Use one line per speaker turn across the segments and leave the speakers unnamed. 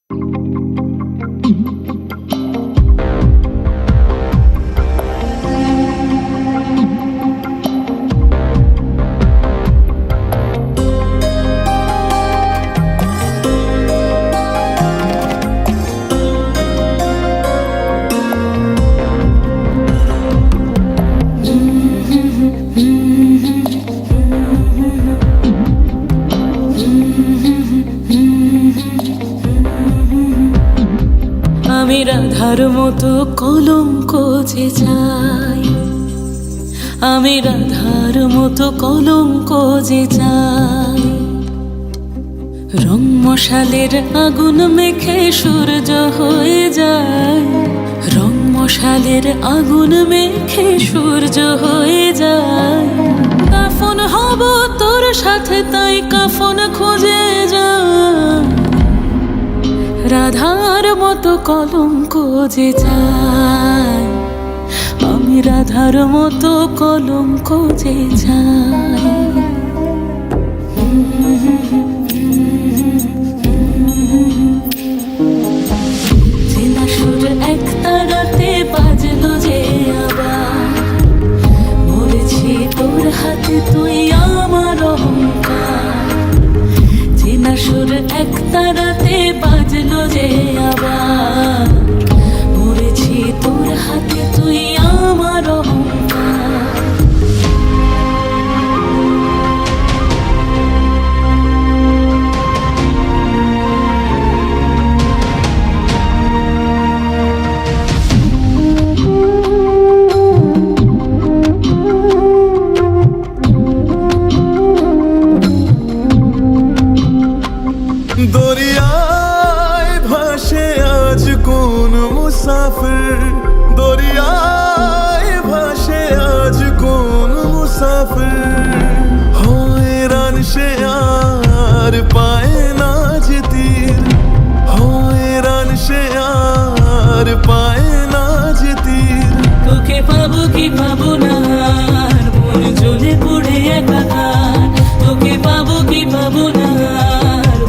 আমি রাধার মতো কলঙ্ক যে চাই, আমি রাধার মতো কলঙ্ক যে চাই। রং মশালের আগুন মেখে সূর্য হয়ে যায়, রং মশালের আগুন মেখে সূর্য হয়ে যায়। কাফন হব তোর সাথে, তাই কাফন খুঁজে যায়। রাধার মতো কলঙ্ক যে চাই, আমি রাধার মতো কলঙ্ক যে চাই। চেনা সুর এক তারাতে বাজলো যে আবার, মরেছি তোর হাতে তুই আমার অহংকার। চেনা সুর এক তারাতে বাজলো যে আবার, মরেছি তোর হাতে তুই আমার অহংকার।
দরিয়ায় ভাসে আজ কোন মুসাফির, দরিয়ায় ভাসে আজ কোন মুসাফির। হয়রান সে আর পায় না যে তীর, হয়রান সে আর পায় না যে তীর।
তোকে পাবো কি পাবো না, মন জ্বলে পুড়ে একাকার। তোকে পাবো কি পাবো না,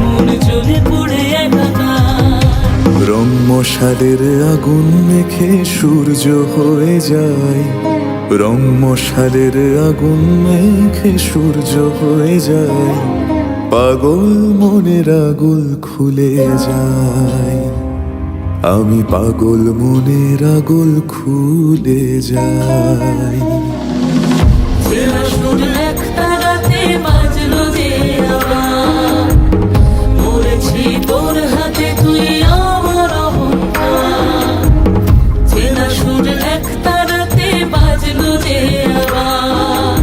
মন জ্বলে পুড়ে একাকার।
রং মশালের আগুন মেখে সূর্য হয়ে যায়, রং মশালের আগুন মেখে সূর্য হয়ে যায়। পাগল মনের আগুল খুলে যায়, আমি পাগল মনের আগুল খুলে যাই।
চেনা সুর এক তারাতে বাজলো যে আবার, মরেছি তোর হাতে তুই আমার অহংকার। চেনা সুর এক তারাতে বাজলো যে আবার,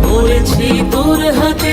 মরেছি তোর হাতে